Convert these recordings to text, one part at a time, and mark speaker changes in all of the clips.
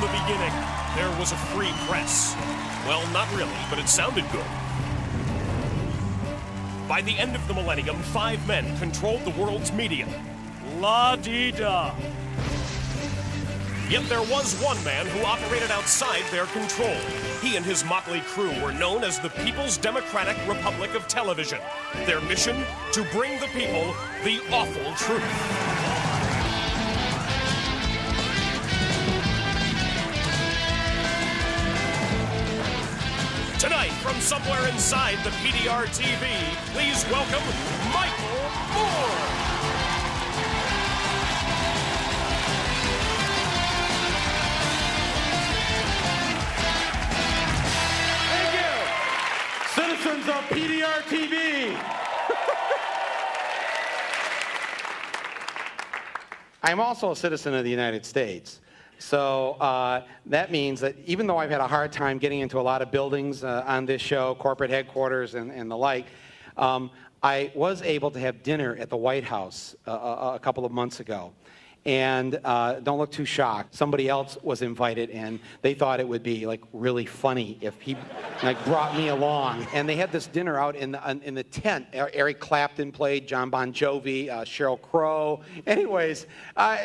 Speaker 1: the beginning, there was a free press. Well, not really, but it sounded good. By the end of the millennium, 5 men controlled the world's media. La-dee-da. Yet there was one man who operated outside their control. He and his motley crew were known as the People's Democratic Republic of Television. Their mission? To bring the people the awful truth. Tonight, from somewhere inside the PDR TV, please welcome Michael Moore.
Speaker 2: Citizens of PDR TV. I'm also a citizen of the United States. So that means that even though I've had a hard time getting into a lot of buildings on this show, corporate headquarters and the like, I was able to have dinner at the White House a couple of months ago. And don't look too shocked. Somebody else was invited, and they thought it would be like really funny if he like brought me along. And they had this dinner out in the tent. Eric Clapton played, John Bon Jovi, Sheryl Crow. Anyways,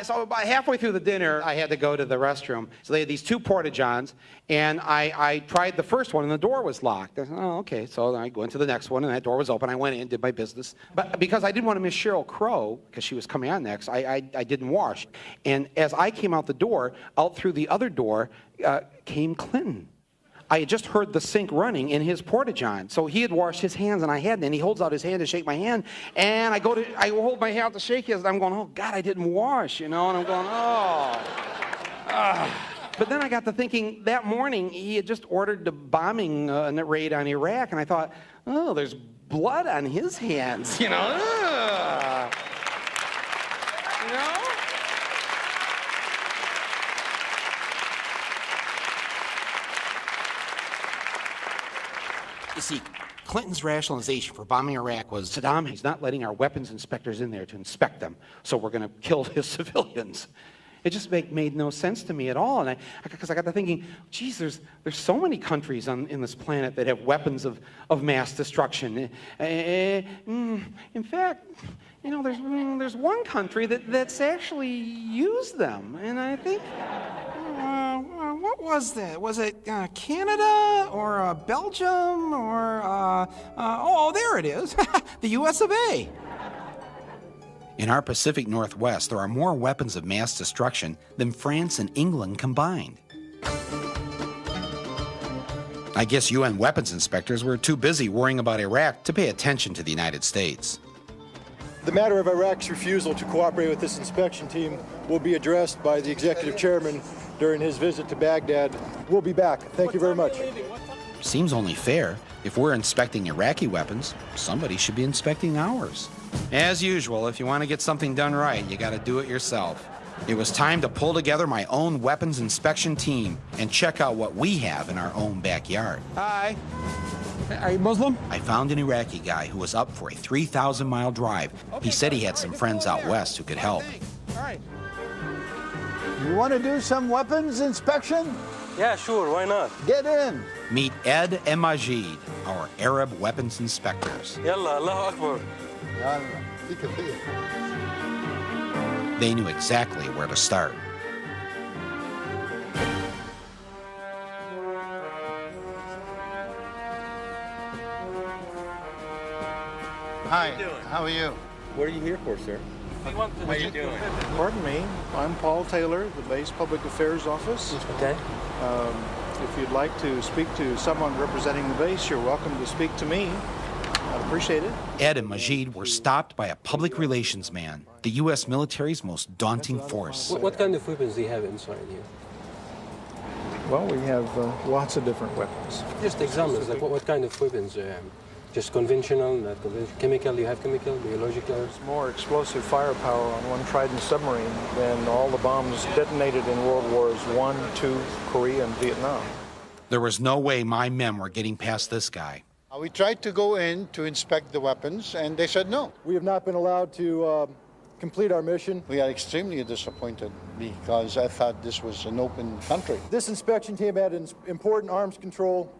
Speaker 2: so about halfway through the dinner, I had to go to the restroom. So they had these 2 porta-johns, and I tried the first one, and the door was locked. I said, oh, okay. So I went to the next one, and that door was open. I went in, did my business. But because I didn't want to miss Sheryl Crow, because she was coming on next, I didn't wash. And as I came out the door, out through the other door came Clinton. I had just heard the sink running in his porta-john. So he had washed his hands and I hadn't. And he holds out his hand to shake my hand. And I hold my hand out to shake his. And I'm going, oh, God, I didn't wash, you know. And I'm going, oh. But then I got to thinking, that morning he had just ordered the bombing raid on Iraq. And I thought, oh, there's blood on his hands, you know. You know? You see, Clinton's rationalization for bombing Iraq was Saddam, he's not letting our weapons inspectors in there to inspect them, so we're going to kill his civilians. It just made no sense to me at all. And because I got to thinking, geez, there's so many countries in this planet that have weapons of mass destruction. In fact, you know, there's one country that's actually used them. And I think, what was that? Was it Canada or Belgium or, oh, there it is, the US of A.
Speaker 3: In our Pacific Northwest, there are more weapons of mass destruction than France and England combined. I guess UN weapons inspectors were too busy worrying about Iraq to pay attention to the United States.
Speaker 4: The matter of Iraq's refusal to cooperate with this inspection team will be addressed by the executive chairman during his visit to Baghdad. We'll be back. Thank you very much.
Speaker 3: Seems only fair. If we're inspecting Iraqi weapons, somebody should be inspecting ours. As usual, if you want to get something done right, you got to do it yourself. It was time to pull together my own weapons inspection team and check out what we have in our own backyard.
Speaker 2: Hi. Are you Muslim?
Speaker 3: I found an Iraqi guy who was up for a 3,000-mile drive. He said he had some friends out west who could help.
Speaker 2: All right.
Speaker 5: You want to do some weapons inspection?
Speaker 6: Yeah, sure, why not?
Speaker 5: Get in.
Speaker 3: Meet Ed and Majid, our Arab weapons inspectors.
Speaker 6: Yalla, Allahu Akbar.
Speaker 3: They knew exactly where to start.
Speaker 5: Hi, how are you?
Speaker 6: What are you here for, sir? What are you doing?
Speaker 4: Pardon me, I'm Paul Taylor, the base Public Affairs Office.
Speaker 6: Okay.
Speaker 4: If you'd like to speak to someone representing the base, you're welcome to speak to me. I'd appreciate it.
Speaker 3: Ed and Majid were stopped by a public relations man, the U.S. military's most daunting force.
Speaker 6: What kind of weapons do you have inside here?
Speaker 4: Well, we have lots of different weapons.
Speaker 6: Just examples, like what kind of weapons? Just conventional, not conventional, chemical, you have chemical, biological?
Speaker 4: There's more explosive firepower on one Trident submarine than all the bombs detonated in World Wars I, II, Korea, and Vietnam.
Speaker 3: There was no way my men were getting past this guy.
Speaker 5: We tried to go in to inspect the weapons, and they said no.
Speaker 4: We have not been allowed to complete our mission.
Speaker 7: We are extremely disappointed because I thought this was an open country.
Speaker 4: This inspection team had important arms control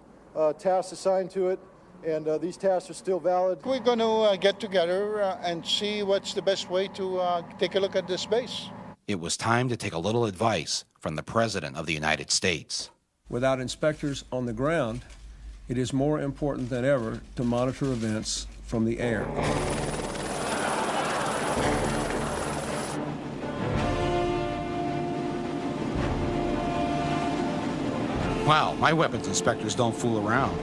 Speaker 4: tasks assigned to it, and these tasks are still valid.
Speaker 7: We're going to get together and see what's the best way to take a look at this base.
Speaker 3: It was time to take a little advice from the President of the United States.
Speaker 8: Without inspectors on the ground, it is more important than ever to monitor events from the air.
Speaker 3: Wow, my weapons inspectors don't fool around.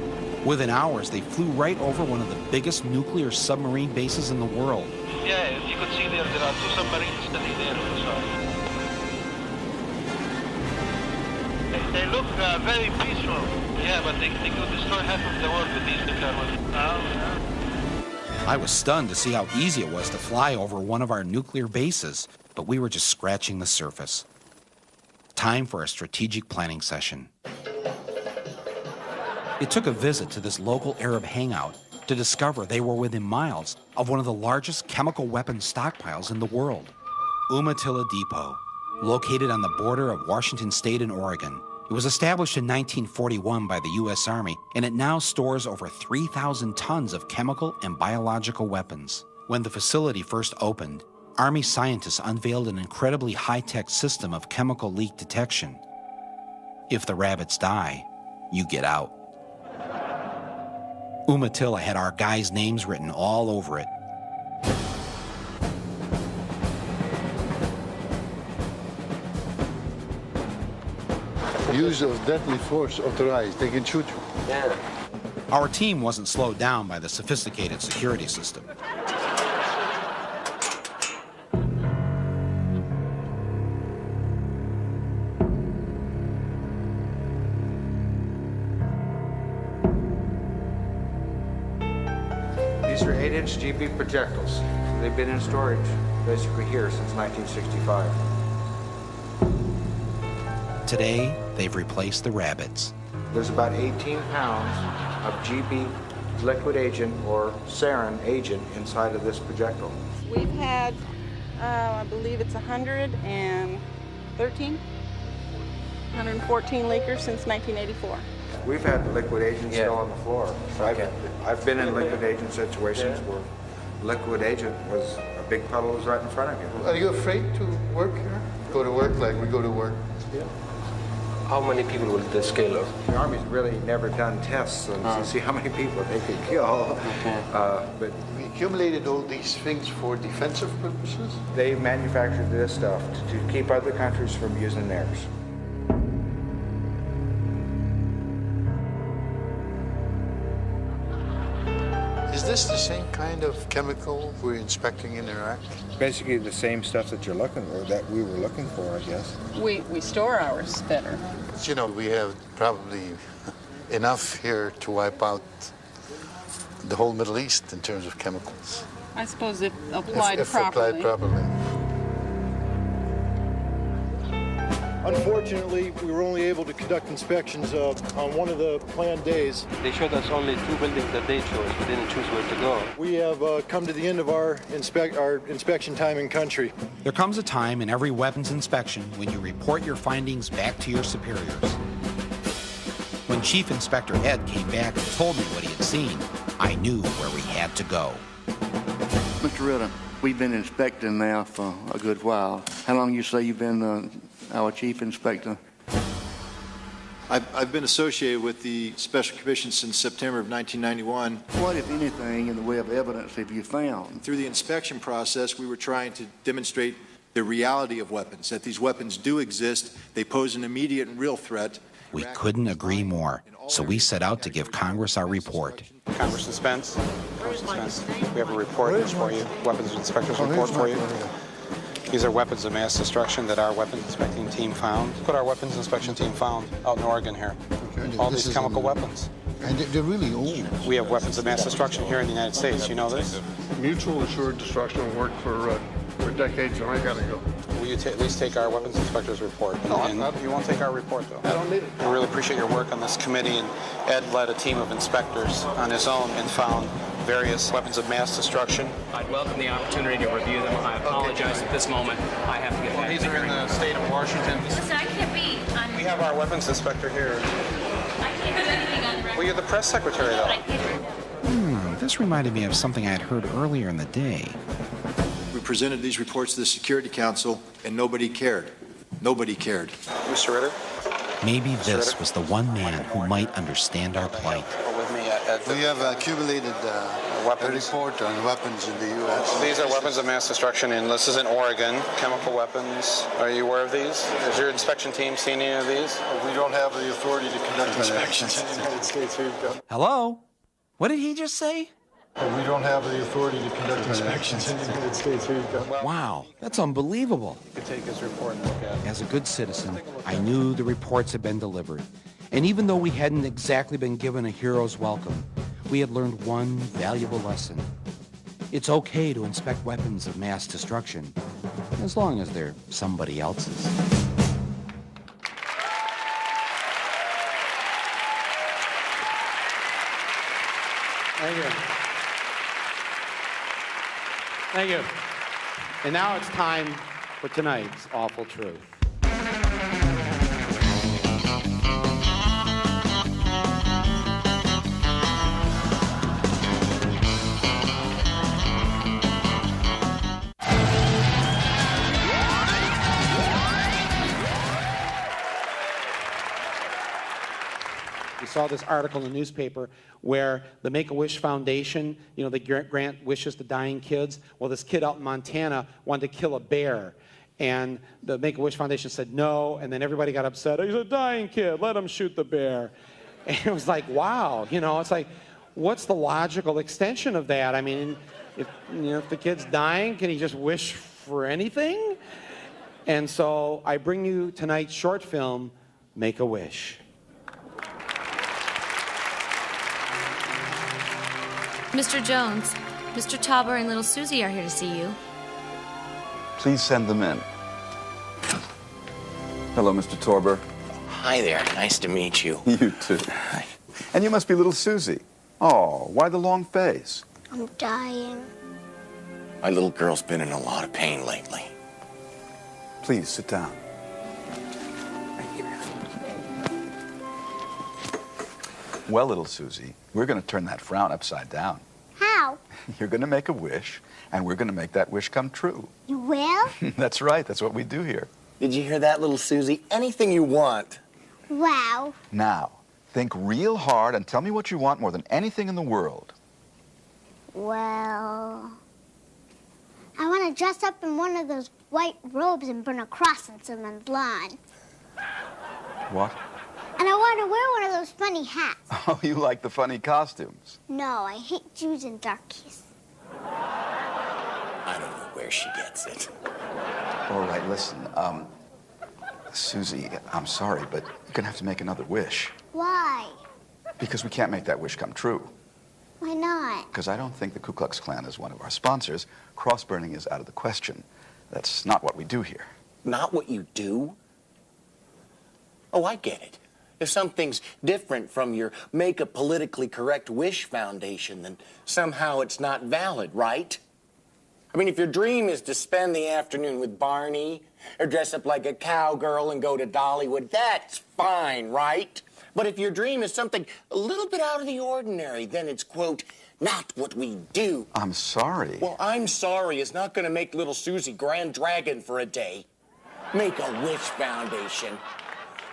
Speaker 3: Within hours, they flew right over one of the biggest nuclear submarine bases in the world.
Speaker 9: Yeah, as you can see there are two submarines standing there on the side. They look very peaceful. Yeah, but they could destroy half of the world with these nuclear weapons.
Speaker 3: I was stunned to see how easy it was to fly over one of our nuclear bases, but we were just scratching the surface. Time for a strategic planning session. It took a visit to this local Arab hangout to discover they were within miles of one of the largest chemical weapons stockpiles in the world. Umatilla Depot, located on the border of Washington State and Oregon. It was established in 1941 by the U.S. Army, and it now stores over 3,000 tons of chemical and biological weapons. When the facility first opened, Army scientists unveiled an incredibly high-tech system of chemical leak detection. If the rabbits die, you get out. Umatilla had our guys' names written all over it.
Speaker 7: Use of deadly force authorized. They can shoot you.
Speaker 6: Yeah.
Speaker 3: Our team wasn't slowed down by the sophisticated security system.
Speaker 10: These are 8-inch GB projectiles. They've been in storage basically here since 1965.
Speaker 3: Today, they've replaced the rabbits.
Speaker 10: There's about 18 pounds of GB liquid agent or sarin agent inside of this projectile.
Speaker 11: We've had, I believe it's 114 leakers since 1984.
Speaker 10: We've had liquid agent still on the floor. I've been in liquid agent situations where liquid agent was a big puddle was right in front of you.
Speaker 7: Are you afraid to work here? Go to work like we go to work?
Speaker 6: Yeah. How many people will the scale of?
Speaker 10: The Army's really never done tests to see how many people they could kill. But
Speaker 7: We accumulated all these things for defensive purposes.
Speaker 10: they manufactured this stuff to keep other countries from using theirs.
Speaker 7: Is this the same kind of chemical we're inspecting in Iraq?
Speaker 10: Basically the same stuff that you're looking for, that we were looking for, I guess.
Speaker 11: We store ours better.
Speaker 7: You know, we have probably enough here to wipe out the whole Middle East in terms of chemicals.
Speaker 11: I suppose if applied
Speaker 7: if
Speaker 11: properly.
Speaker 7: applied properly.
Speaker 4: Unfortunately, we were only able to conduct inspections on one of the planned days.
Speaker 6: They showed us only 2 buildings that they chose. We didn't choose where to go.
Speaker 4: We have come to the end of our inspection time in country.
Speaker 3: There comes a time in every weapons inspection when you report your findings back to your superiors. When Chief Inspector Ed came back and told me what he had seen, I knew where we had to go.
Speaker 12: Mr. Ritter, we've been inspecting now for a good while. How long you say you've been our chief inspector?
Speaker 13: I've been associated with the Special Commission since September of 1991.
Speaker 12: What, if anything, in the way of evidence have you found?
Speaker 13: Through the inspection process, we were trying to demonstrate the reality of weapons, that these weapons do exist, they pose an immediate and real threat.
Speaker 3: We couldn't agree more, so we set out to give Congress our report.
Speaker 2: Congressman Spence, we have a report for you, weapons inspector's report for you. These are weapons of mass destruction that our weapons inspecting team found. What our weapons inspection team found out in Oregon here. All these chemical weapons.
Speaker 7: And they're really old.
Speaker 2: We have weapons of mass destruction here in the United States. You know this?
Speaker 7: Mutual assured destruction will work for decades, and I gotta go.
Speaker 2: Will you at least take our weapons inspector's report? You won't take our report, though.
Speaker 7: I don't need it.
Speaker 2: I really appreciate your work on this committee, and Ed led a team of inspectors on his own and found
Speaker 3: various weapons of mass destruction.
Speaker 14: I'd welcome the opportunity to review them. I apologize at this moment. I have to get back.
Speaker 3: These are in the state of Washington.
Speaker 15: Listen, I can't be on...
Speaker 3: We have our weapons inspector here.
Speaker 15: I can't do anything on the record.
Speaker 3: Well, you're the press secretary, though. This reminded me of something I had heard earlier in the day.
Speaker 13: We presented these reports to the Security Council, and nobody cared. Nobody cared.
Speaker 3: Mr. Ritter? Maybe this was the one man who might understand our plight.
Speaker 7: We have accumulated a report on weapons in the U.S.
Speaker 3: These are weapons of mass destruction, and this is in Oregon, chemical weapons. Are you aware of these? Has your inspection team seen any of these?
Speaker 4: We don't have the authority to conduct inspections in the United States. Here you go.
Speaker 3: Hello? What did he just say?
Speaker 4: We don't have the authority to conduct inspections in the United States. Here you go.
Speaker 3: Wow, that's unbelievable.
Speaker 2: You could take his report and look at it.
Speaker 3: As a good citizen, I knew the reports had been delivered. And even though we hadn't exactly been given a hero's welcome, we had learned one valuable lesson. It's okay to inspect weapons of mass destruction, as long as they're somebody else's.
Speaker 2: Thank you. Thank you. And now it's time for tonight's Awful Truth. We saw this article in the newspaper where the Make-A-Wish Foundation, you know, they grant wishes to dying kids. Well, this kid out in Montana wanted to kill a bear. And the Make-A-Wish Foundation said no, and then everybody got upset. He's a dying kid, let him shoot the bear. And it was like, wow, you know, it's like, what's the logical extension of that? I mean, if the kid's dying, can he just wish for anything? And so I bring you tonight's short film, Make-A-Wish.
Speaker 16: Mr. Jones, Mr. Tauber and little Susie are here to see you.
Speaker 17: Please send them in. Hello, Mr. Tauber.
Speaker 18: Hi there. Nice to meet you.
Speaker 17: You too.
Speaker 18: Hi.
Speaker 17: And you must be little Susie. Oh, why the long face?
Speaker 15: I'm dying.
Speaker 18: My little girl's been in a lot of pain lately.
Speaker 17: Please sit down. Well, little Susie, we're going to turn that frown upside down.
Speaker 15: How?
Speaker 17: You're going to make a wish, and we're going to make that wish come true.
Speaker 15: You will?
Speaker 17: That's right. That's what we do here.
Speaker 18: Did you hear that, little Susie? Anything you want.
Speaker 15: Wow.
Speaker 17: Now, think real hard and tell me what you want more than anything in the world.
Speaker 15: Well, I want to dress up in one of those white robes and burn a cross in someone's lawn.
Speaker 17: What?
Speaker 15: And I want to wear one of those funny hats.
Speaker 17: Oh, you like the funny costumes.
Speaker 15: No, I hate Jews and darkies.
Speaker 18: I don't know where she gets it.
Speaker 17: All right, listen, Susie, I'm sorry, but you're going to have to make another wish.
Speaker 15: Why?
Speaker 17: Because we can't make that wish come true.
Speaker 15: Why not?
Speaker 17: Because I don't think the Ku Klux Klan is one of our sponsors. Cross-burning is out of the question. That's not what we do here.
Speaker 18: Not what you do? Oh, I get it. If something's different from your Make a Politically Correct Wish Foundation, then somehow it's not valid, right? I mean, if your dream is to spend the afternoon with Barney, or dress up like a cowgirl and go to Dollywood, that's fine, right? But if your dream is something a little bit out of the ordinary, then it's, quote, not what we do.
Speaker 17: I'm sorry.
Speaker 18: Well, I'm sorry is not going to make little Susie Grand Dragon for a day. Make a Wish Foundation.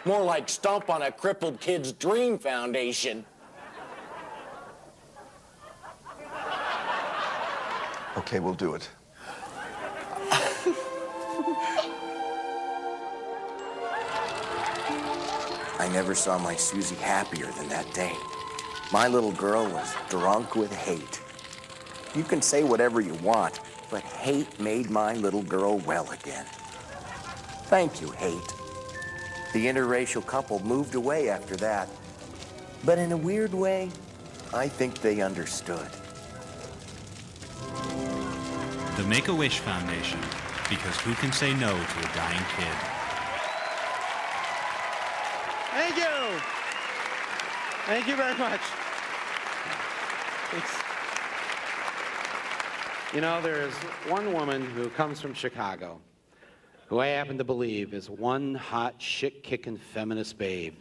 Speaker 18: More like Stomp on a Crippled Kid's Dream Foundation.
Speaker 17: Okay, we'll do it.
Speaker 18: I never saw my Susie happier than that day. My little girl was drunk with hate. You can say whatever you want, but hate made my little girl well again. Thank you, hate. The interracial couple moved away after that. But in a weird way, I think they understood.
Speaker 19: The Make-A-Wish Foundation, because who can say no to a dying kid?
Speaker 2: Thank you. Thank you very much. You know, there's one woman who comes from Chicago who I happen to believe is one hot, shit-kicking feminist babe.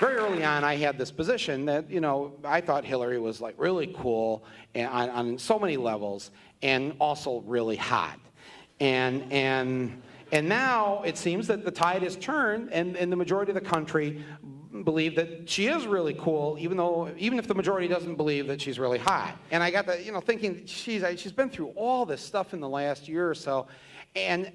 Speaker 2: Very early on, I had this position that, you know, I thought Hillary was like really cool and on so many levels, and also really hot. And now it seems that the tide has turned, and the majority of the country believe that she is really cool, even if the majority doesn't believe that she's really hot. And I got the, thinking, she's been through all this stuff in the last year or so, and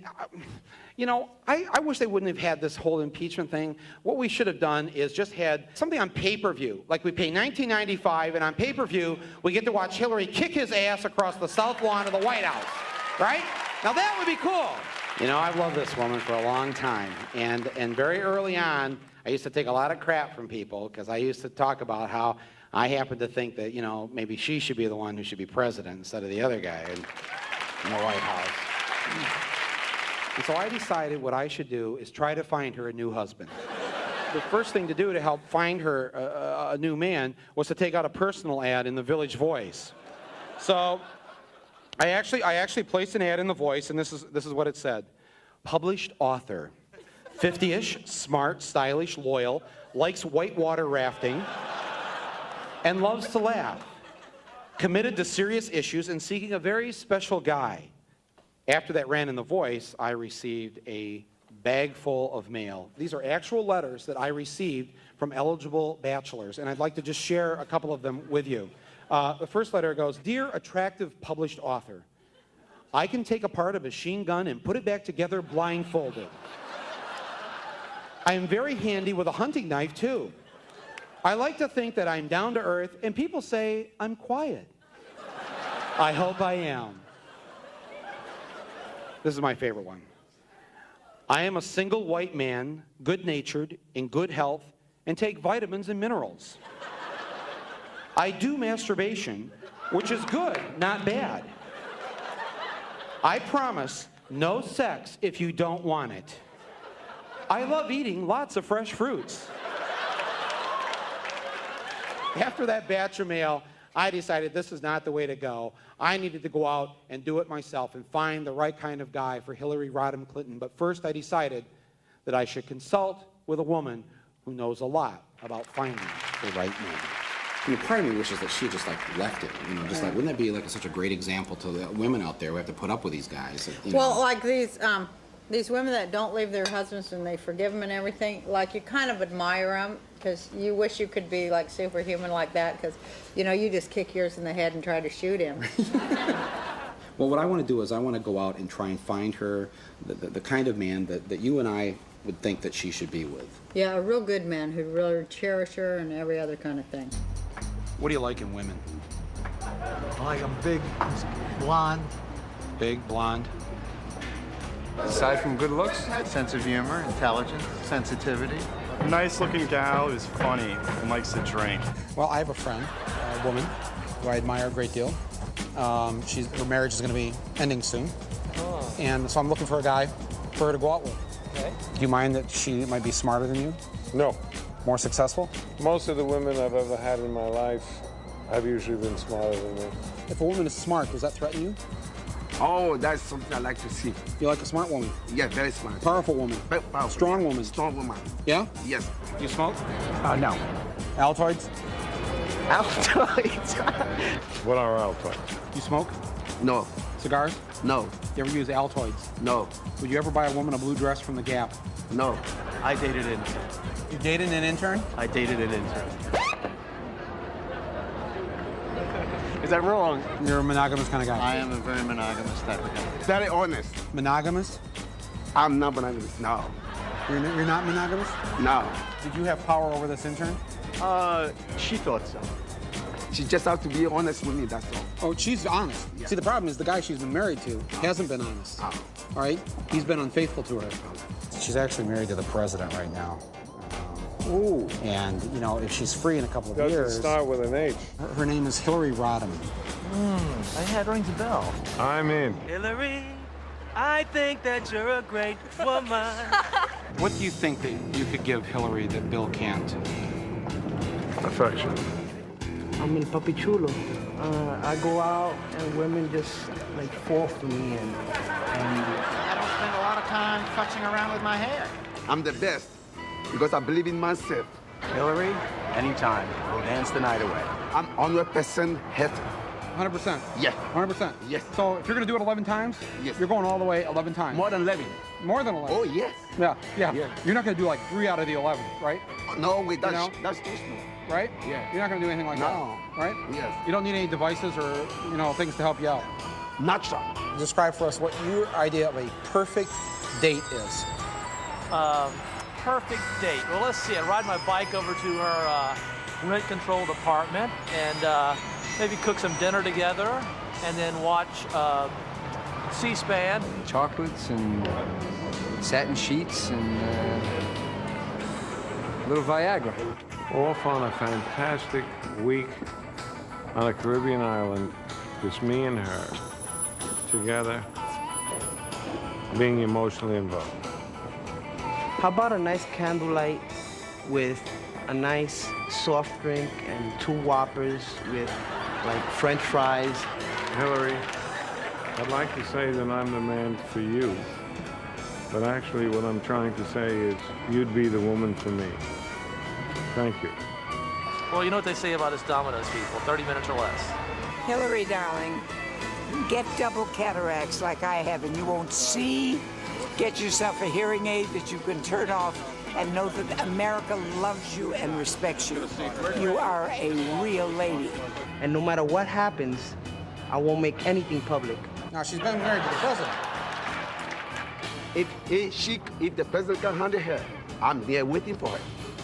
Speaker 2: I wish they wouldn't have had this whole impeachment thing. What we should have done is just had something on pay-per-view. Like we pay $19.95, and on pay-per-view, we get to watch Hillary kick his ass across the south lawn of the White House, right? Now that would be cool. I've loved this woman for a long time, and very early on, I used to take a lot of crap from people because I used to talk about how I happen to think that, maybe she should be the one who should be president instead of the other guy in the White House. And so I decided what I should do is try to find her a new husband. The first thing to do to help find her a new man was to take out a personal ad in the Village Voice. So I actually placed an ad in the Voice, and this is what it said. Published author, 50-ish, smart, stylish, loyal, likes whitewater rafting, and loves to laugh. Committed to serious issues and seeking a very special guy. After that ran in the Voice, I received a bag full of mail. These are actual letters that I received from eligible bachelors, and I'd like to just share a couple of them with you. The first letter goes, Dear attractive published author, I can take apart a machine gun and put it back together blindfolded. I am very handy with a hunting knife, too. I like to think that I'm down to earth, and people say I'm quiet. I hope I am. This is my favorite one. I am a single white man, good-natured, in good health, and take vitamins and minerals. I do masturbation, which is good, not bad. I promise no sex if you don't want it. I love eating lots of fresh fruits. After that batch of mail, I decided this is not the way to go. I needed to go out and do it myself and find the right kind of guy for Hillary Rodham Clinton. But first I decided that I should consult with a woman who knows a lot about finding the right man.
Speaker 3: Part of me wishes that she just left it. Wouldn't that be such a great example to the women out there who have to put up with these guys?
Speaker 20: Well, like these women that don't leave their husbands and they forgive them and everything, you kind of admire them because you wish you could be superhuman like that because, you just kick yours in the head and try to shoot him.
Speaker 3: Well, what I want to do is I want to go out and try and find her the kind of man that you and I would think that she should be with.
Speaker 20: Yeah, a real good man who'd really cherish her and every other kind of thing.
Speaker 3: What do you like in women?
Speaker 5: I like them big, blonde.
Speaker 3: Big, blonde.
Speaker 21: Aside from good looks, sense of humor, intelligence, sensitivity.
Speaker 22: A nice-looking gal who's funny and likes to drink.
Speaker 3: Well, I have a friend, a woman, who I admire a great deal. Her marriage is going to be ending soon. Oh. And so I'm looking for a guy for her to go out with. Okay. Do you mind that she might be smarter than you?
Speaker 23: No.
Speaker 3: More successful?
Speaker 23: Most of the women I've ever had in my life have usually been smarter than me.
Speaker 3: If a woman is smart, does that threaten you?
Speaker 24: Oh, that's something I like to see.
Speaker 3: You like a smart woman?
Speaker 24: Yeah, very smart.
Speaker 3: Powerful woman?
Speaker 24: Powerful.
Speaker 3: Strong woman?
Speaker 24: Strong woman.
Speaker 3: Yeah?
Speaker 24: Yes.
Speaker 3: You smoke?
Speaker 24: No.
Speaker 3: Altoids?
Speaker 24: Altoids?
Speaker 23: What are Altoids?
Speaker 3: You smoke?
Speaker 24: No.
Speaker 3: Cigars?
Speaker 24: No.
Speaker 3: You ever use Altoids?
Speaker 24: No.
Speaker 3: Would you ever buy a woman a blue dress from the Gap?
Speaker 24: No.
Speaker 22: I dated an intern.
Speaker 3: You dated an intern?
Speaker 22: I dated an intern. Is that wrong?
Speaker 3: You're a monogamous kind of guy.
Speaker 24: I am a very monogamous type of guy. Very honest.
Speaker 3: Monogamous?
Speaker 24: I'm not monogamous, no.
Speaker 3: You're not monogamous?
Speaker 24: No.
Speaker 3: Did you have power over this intern?
Speaker 22: She thought so.
Speaker 24: She just has to be honest with me, that's all.
Speaker 3: Oh, she's honest. Yeah. See, the problem is the guy she's been married to hasn't been honest. All right? He's been unfaithful to her. She's actually married to the president right now.
Speaker 23: Ooh.
Speaker 3: And, if she's free in a couple of
Speaker 23: Doesn't
Speaker 3: years...
Speaker 23: start with an H.
Speaker 3: Her name is Hillary Rodham.
Speaker 5: That rings a bell.
Speaker 23: I'm in.
Speaker 25: Hillary,
Speaker 1: I think that you're a great woman.
Speaker 3: What do you think that you could give Hillary that Bill can't?
Speaker 23: Affection.
Speaker 24: I'm in Papi Chulo. I go out and women just like fall for me and
Speaker 8: I don't spend a lot of time futzing around with my hair.
Speaker 24: I'm the best because I believe in myself.
Speaker 9: Hillary, anytime. We'll dance the night away.
Speaker 24: I'm 100% happy.
Speaker 2: 100%?
Speaker 24: Yeah.
Speaker 2: 100%?
Speaker 24: Yes.
Speaker 2: So if you're going to do it 11 times,
Speaker 24: yes,
Speaker 2: you're going all the way 11 times?
Speaker 24: More than 11.
Speaker 2: More than 11?
Speaker 24: Oh, yes.
Speaker 2: Yeah.
Speaker 24: Yeah.
Speaker 2: You're not going to do like 3 out of the 11, right?
Speaker 24: No, wait, that's,
Speaker 2: you know?
Speaker 24: that's too small.
Speaker 2: Right?
Speaker 24: Yeah.
Speaker 2: You're not going to do anything like that, right?
Speaker 24: Yes.
Speaker 2: You don't need any devices or, things to help you out.
Speaker 24: Natural.
Speaker 3: Describe for us what your idea of a perfect date is.
Speaker 1: Perfect date. Well, let's see. I'd ride my bike over to her rent-controlled apartment and maybe cook some dinner together and then watch C-SPAN.
Speaker 10: Chocolates and satin sheets and a little Viagra.
Speaker 23: Off on a fantastic week on a Caribbean island, just me and her, together, being emotionally involved.
Speaker 24: How about a nice candlelight with a nice soft drink and 2 Whoppers with like French fries?
Speaker 23: Hillary, I'd like to say that I'm the man for you, but actually what I'm trying to say is you'd be the woman for me. Thank you.
Speaker 1: Well, you know what they say about us Domino's people, 30 minutes or less.
Speaker 25: Hillary, darling, get double cataracts like I have and you won't see. Get yourself a hearing aid that you can turn off and know that America loves you and respects you. You are a real lady.
Speaker 24: And no matter what happens, I won't make anything public.
Speaker 2: Now, she's been married to the president.
Speaker 24: If the president can handle her, I'm there waiting for her.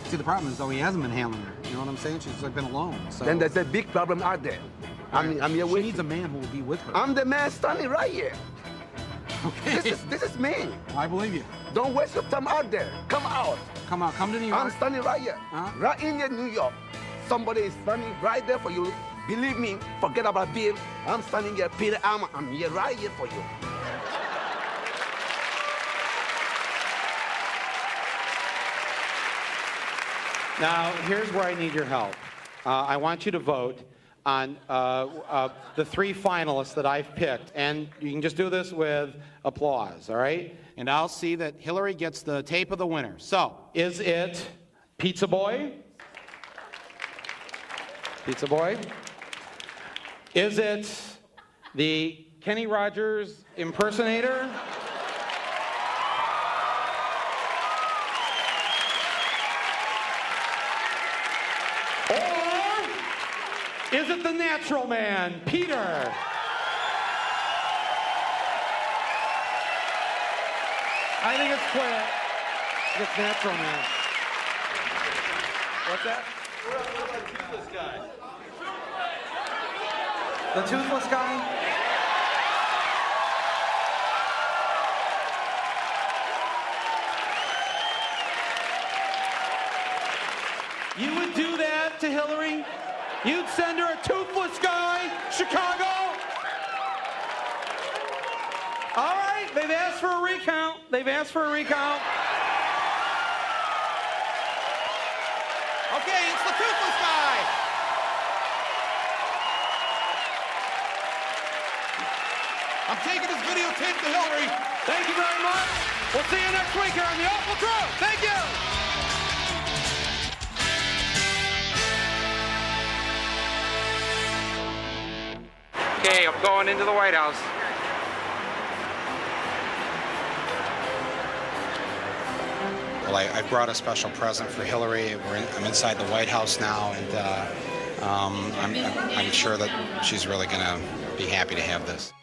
Speaker 2: See, the problem is, though, he hasn't been handling her. You know what I'm saying? She's like been alone. So.
Speaker 24: Then there's a big problem out there. I'm here waiting.
Speaker 2: She needs a man who will be with her.
Speaker 24: I'm the man standing right here.
Speaker 2: Okay.
Speaker 24: This is me.
Speaker 2: I believe you.
Speaker 24: Don't waste your time out there. Come out.
Speaker 2: Come out. Come to New York.
Speaker 24: I'm standing right here. Right in here, New York. Somebody is standing right there for you. Believe me, forget about Bill. I'm standing here, Peter. I'm here right here for you.
Speaker 2: Now, here's where I need your help. I want you to vote on the 3 finalists that I've picked. And you can just do this with applause, all right?
Speaker 3: And I'll see that Hillary gets the tape of the winner. So,
Speaker 2: Is it Pizza Boy? Pizza Boy? Is it the Kenny Rogers impersonator? Is it the natural man, Peter? I think it's clear. It's natural man. What's that? The toothless guy? You would do that to Hillary? You'd send her a toothless guy, Chicago? All right, they've asked for a recount. They've asked for a recount. Okay, it's the toothless guy. I'm taking this videotape to Hillary. Thank you very much. We'll see you next week here on The Awful Truth. Thank you.
Speaker 3: okay, I'm going into the White House. Well, I brought a special present for Hillary. I'm inside the White House now, and I'm sure that she's really going to be happy to have this.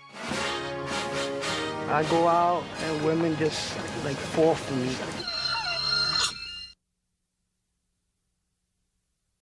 Speaker 24: I go out and women just like fall for me.